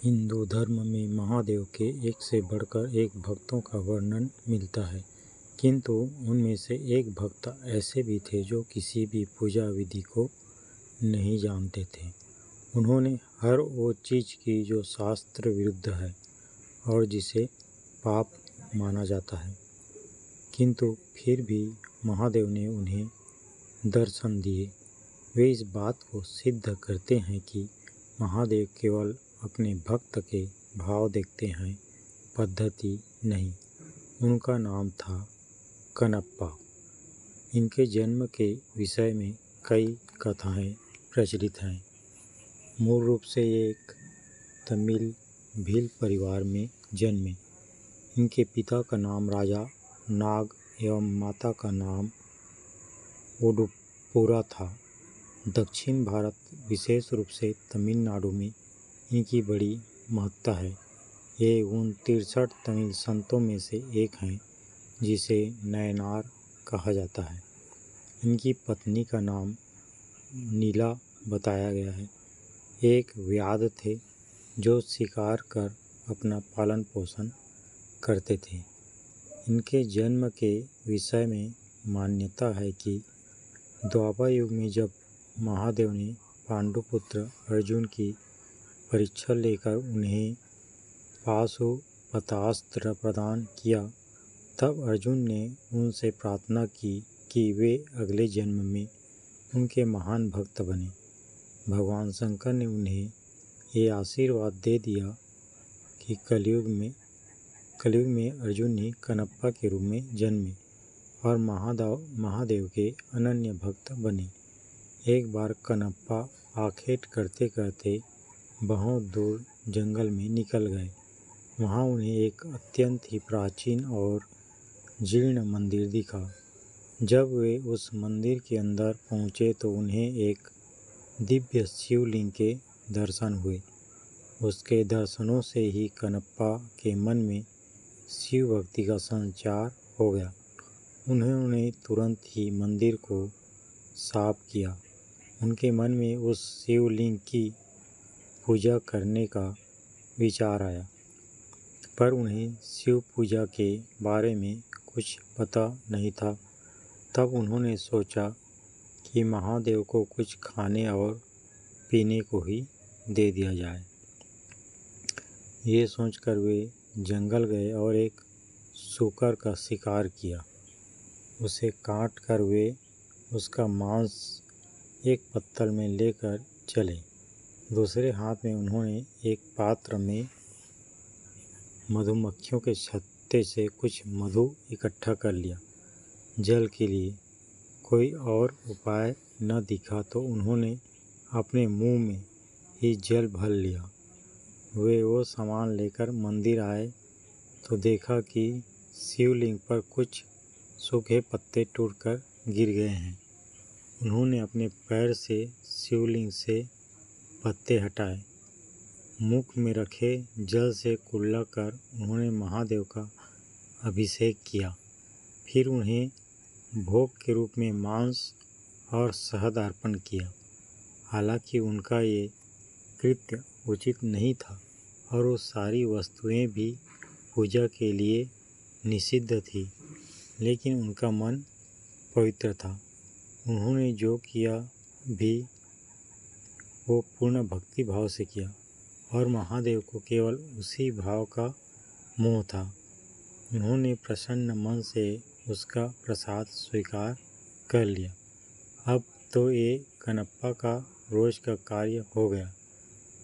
हिंदू धर्म में महादेव के एक से बढ़कर एक भक्तों का वर्णन मिलता है, किंतु उनमें से एक भक्त ऐसे भी थे जो किसी भी पूजा विधि को नहीं जानते थे। उन्होंने हर वो चीज़ की जो शास्त्र विरुद्ध है और जिसे पाप माना जाता है, किंतु फिर भी महादेव ने उन्हें दर्शन दिए। वे इस बात को सिद्ध करते हैं कि महादेव केवल अपने भक्त के भाव देखते हैं, पद्धति नहीं। उनका नाम था कनप्पा। इनके जन्म के विषय में कई कथाएं प्रचलित हैं। मूल रूप से ये एक तमिल भील परिवार में जन्मे। इनके पिता का नाम राजा नाग एवं माता का नाम उडुपुरा था। दक्षिण भारत, विशेष रूप से तमिलनाडु में इनकी बड़ी महत्ता है। ये उन 63 तमिल संतों में से एक हैं जिसे नयनार कहा जाता है। इनकी पत्नी का नाम नीला बताया गया है। एक व्याध थे जो शिकार कर अपना पालन पोषण करते थे। इनके जन्म के विषय में मान्यता है कि द्वापर युग में जब महादेव ने पांडुपुत्र अर्जुन की परीक्षा लेकर उन्हें पाशुपतास्त्र प्रदान किया, तब अर्जुन ने उनसे प्रार्थना की कि वे अगले जन्म में उनके महान भक्त बने। भगवान शंकर ने उन्हें ये आशीर्वाद दे दिया कि कलयुग में अर्जुन ही कनप्पा के रूप में जन्मे और महादेव के अनन्य भक्त बने। एक बार कनप्पा आखेट करते करते बहुत दूर जंगल में निकल गए। वहाँ उन्हें एक अत्यंत ही प्राचीन और जीर्ण मंदिर दिखा। जब वे उस मंदिर के अंदर पहुँचे तो उन्हें एक दिव्य शिवलिंग के दर्शन हुए। उसके दर्शनों से ही कनप्पा के मन में शिव भक्ति का संचार हो गया। उन्होंने तुरंत ही मंदिर को साफ किया। उनके मन में उस शिवलिंग की पूजा करने का विचार आया, पर उन्हें शिव पूजा के बारे में कुछ पता नहीं था। तब उन्होंने सोचा कि महादेव को कुछ खाने और पीने को ही दे दिया जाए। ये सोचकर वे जंगल गए और एक सूकर का शिकार किया। उसे काट कर वे उसका मांस एक पत्तल में लेकर चले। दूसरे हाथ में उन्होंने एक पात्र में मधुमक्खियों के छत्ते से कुछ मधु इकट्ठा कर लिया। जल के लिए कोई और उपाय न दिखा तो उन्होंने अपने मुंह में ही जल भर लिया। वे वो सामान लेकर मंदिर आए तो देखा कि शिवलिंग पर कुछ सूखे पत्ते टूटकर गिर गए हैं। उन्होंने अपने पैर से शिवलिंग से पत्ते हटाए। मुख में रखे जल से कुल्ला कर उन्होंने महादेव का अभिषेक किया। फिर उन्हें भोग के रूप में मांस और शहद अर्पण किया। हालांकि उनका ये कृत्य उचित नहीं था और वो सारी वस्तुएं भी पूजा के लिए निषिद्ध थी, लेकिन उनका मन पवित्र था। उन्होंने जो किया भी वो पूर्ण भक्ति भाव से किया और महादेव को केवल उसी भाव का मोह था। उन्होंने प्रसन्न मन से उसका प्रसाद स्वीकार कर लिया। अब तो ये कनप्पा का रोज का कार्य हो गया।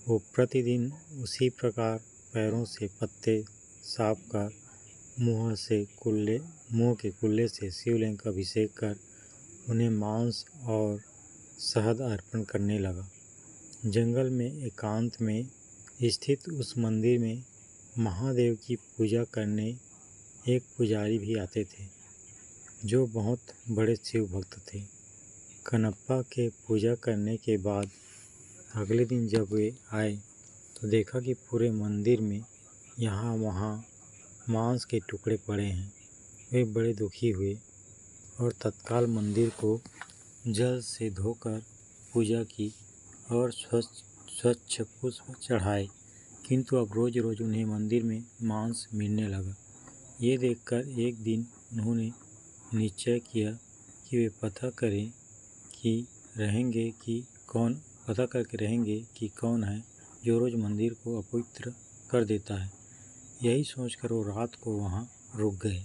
वो प्रतिदिन उसी प्रकार पैरों से पत्ते साफ कर मुंह के कुल्ले से शिवलिंग का अभिषेक कर उन्हें मांस और शहद अर्पण करने लगा। जंगल में एकांत में स्थित उस मंदिर में महादेव की पूजा करने एक पुजारी भी आते थे जो बहुत बड़े शिव भक्त थे। कनप्पा के पूजा करने के बाद अगले दिन जब वे आए तो देखा कि पूरे मंदिर में यहाँ वहाँ मांस के टुकड़े पड़े हैं। वे बड़े दुखी हुए और तत्काल मंदिर को जल से धोकर पूजा की और स्वच्छ पुष्प चढ़ाए, किंतु अब रोज रोज उन्हें मंदिर में मांस मिलने लगा। ये देखकर एक दिन उन्होंने निश्चय किया कि वे पता करके रहेंगे कि कौन है जो रोज मंदिर को अपवित्र कर देता है। यही सोचकर वो रात को वहाँ रुक गए।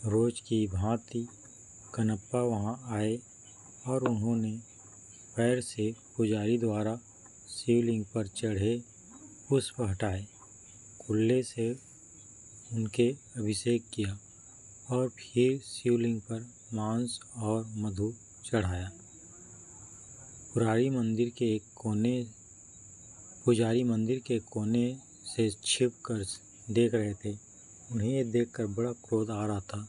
रोज की भांति कनप्पा वहाँ आए और उन्होंने पैर से पुजारी द्वारा शिवलिंग पर चढ़े पुष्प हटाए, कुल्ले से उनके अभिषेक किया और फिर शिवलिंग पर मांस और मधु चढ़ाया। पुजारी मंदिर के कोने से छिपकर देख रहे थे। उन्हें ये देखकर बड़ा क्रोध आ रहा था।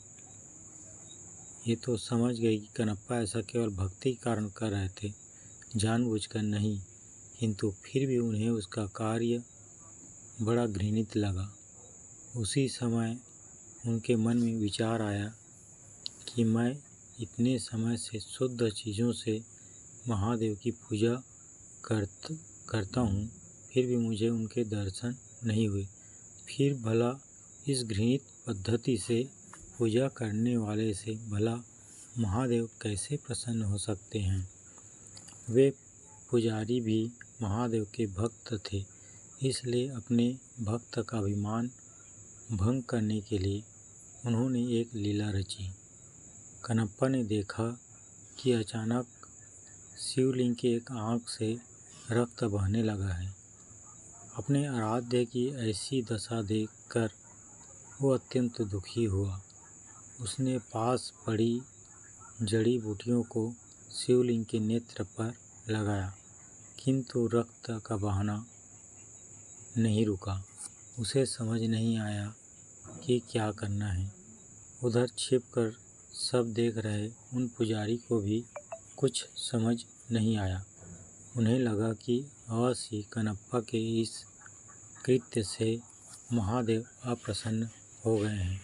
ये तो समझ गए कि कनप्पा ऐसा केवल भक्ति के कारण कर रहे थे, जानबूझकर नहीं, किंतु फिर भी उन्हें उसका कार्य बड़ा घृणित लगा। उसी समय उनके मन में विचार आया कि मैं इतने समय से शुद्ध चीज़ों से महादेव की पूजा करता हूँ, फिर भी मुझे उनके दर्शन नहीं हुए। फिर भला इस घृणित पद्धति से पूजा करने वाले से भला महादेव कैसे प्रसन्न हो सकते हैं। वे पुजारी भी महादेव के भक्त थे, इसलिए अपने भक्त का अभिमान भंग करने के लिए उन्होंने एक लीला रची। कनप्पा ने देखा कि अचानक शिवलिंग की एक आंख से रक्त बहने लगा है। अपने आराध्य की ऐसी दशा देखकर वो अत्यंत दुखी हुआ। उसने पास पड़ी जड़ी बूटियों को शिवलिंग के नेत्र पर लगाया, किंतु रक्त का बहाना नहीं रुका। उसे समझ नहीं आया कि क्या करना है। उधर छिपकर सब देख रहे उन पुजारी को भी कुछ समझ नहीं आया। उन्हें लगा कि अवश्य ही कनप्पा के इस कृत्य से महादेव अप्रसन्न हो गए हैं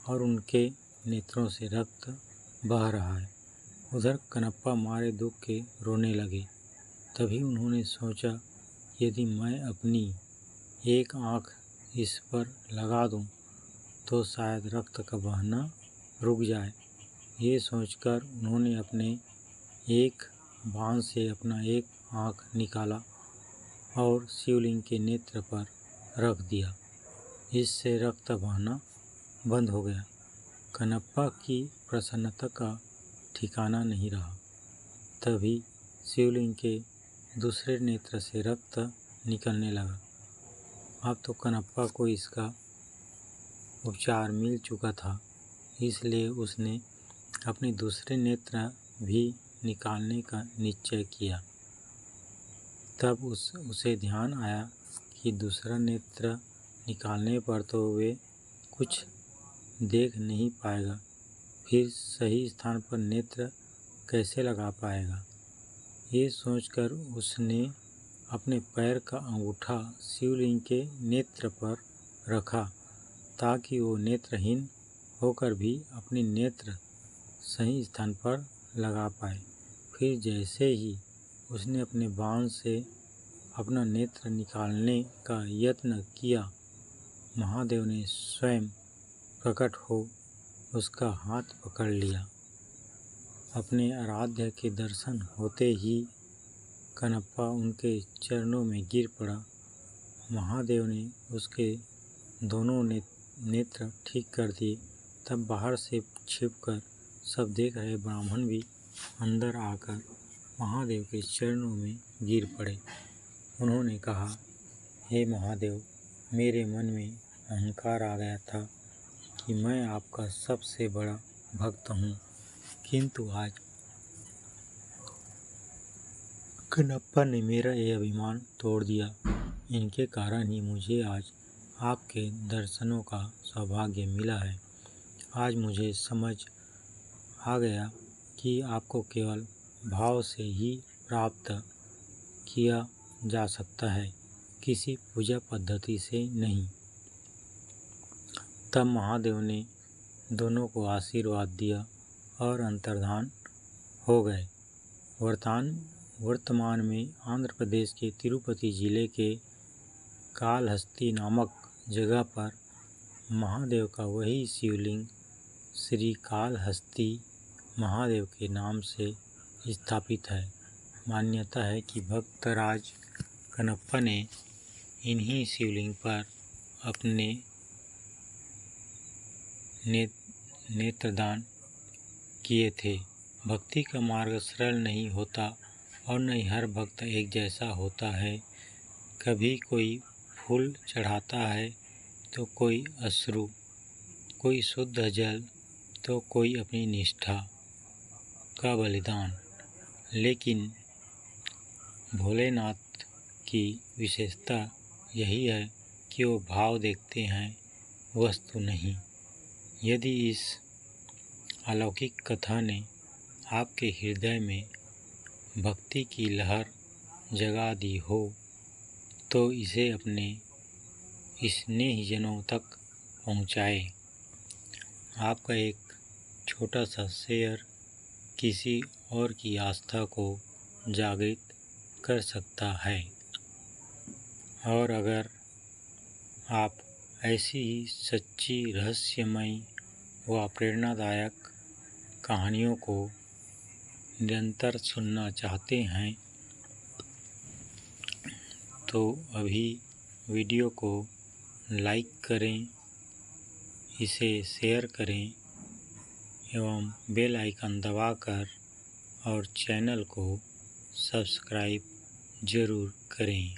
और उनके नेत्रों से रक्त बह रहा है। उधर कनप्पा मारे दुख के रोने लगे। तभी उन्होंने सोचा, यदि मैं अपनी एक आँख इस पर लगा दूं तो शायद रक्त का बहना रुक जाए। ये सोचकर उन्होंने अपने एक बाण से अपना एक आँख निकाला और शिवलिंग के नेत्र पर रख दिया। इससे रक्त बहना बंद हो गया। कनप्पा की प्रसन्नता का ठिकाना नहीं रहा। तभी शिवलिंग के दूसरे नेत्र से रक्त निकलने लगा। अब तो कनप्पा को इसका उपचार मिल चुका था, इसलिए उसने अपने दूसरे नेत्र भी निकालने का निश्चय किया। तब उसे ध्यान आया कि दूसरा नेत्र निकालने पर तो वे कुछ देख नहीं पाएगा, फिर सही स्थान पर नेत्र कैसे लगा पाएगा। ये सोचकर उसने अपने पैर का अंगूठा शिवलिंग के नेत्र पर रखा ताकि वो नेत्रहीन होकर भी अपने नेत्र सही स्थान पर लगा पाए। फिर जैसे ही उसने अपने बाण से अपना नेत्र निकालने का यत्न किया, महादेव ने स्वयं प्रकट हो उसका हाथ पकड़ लिया। अपने आराध्य के दर्शन होते ही कनप्पा उनके चरणों में गिर पड़ा। महादेव ने उसके दोनों नेत्र ठीक कर दिए। तब बाहर से छिपकर सब देख रहे ब्राह्मण भी अंदर आकर महादेव के चरणों में गिर पड़े। उन्होंने कहा, हे महादेव, मेरे मन में अहंकार आ गया था कि मैं आपका सबसे बड़ा भक्त हूँ, किंतु आज कनप्पा ने मेरा ये अभिमान तोड़ दिया। इनके कारण ही मुझे आज आपके दर्शनों का सौभाग्य मिला है। आज मुझे समझ आ गया कि आपको केवल भाव से ही प्राप्त किया जा सकता है, किसी पूजा पद्धति से नहीं। तब महादेव ने दोनों को आशीर्वाद दिया और अंतर्धान हो गए। वर्तमान में आंध्र प्रदेश के तिरुपति जिले के कालहस्ती नामक जगह पर महादेव का वही शिवलिंग श्री कालहस्ती महादेव के नाम से स्थापित है। मान्यता है कि भक्तराज कनप्पा ने इन्हीं शिवलिंग पर अपने नेत्रदान किए थे। भक्ति का मार्ग सरल नहीं होता और न ही हर भक्त एक जैसा होता है। कभी कोई फूल चढ़ाता है तो कोई अश्रु, कोई शुद्ध जल तो कोई अपनी निष्ठा का बलिदान। लेकिन भोलेनाथ की विशेषता यही है कि वो भाव देखते हैं, वस्तु नहीं। यदि इस अलौकिक कथा ने आपके हृदय में भक्ति की लहर जगा दी हो तो इसे अपने स्नेहीजनों तक पहुँचाएं। आपका एक छोटा सा शेयर किसी और की आस्था को जागृत कर सकता है। और अगर आप ऐसी ही सच्ची, रहस्यमयी व प्रेरणादायक कहानियों को निरंतर सुनना चाहते हैं तो अभी वीडियो को लाइक करें, इसे शेयर करें एवं बेल आइकन दबाकर और चैनल को सब्सक्राइब जरूर करें।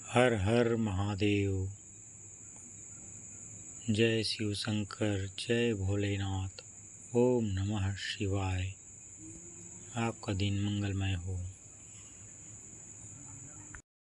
हर हर महादेव। जय शिव शंकर, जय भोलेनाथ। ओम नमः शिवाय। आपका दिन मंगलमय हो।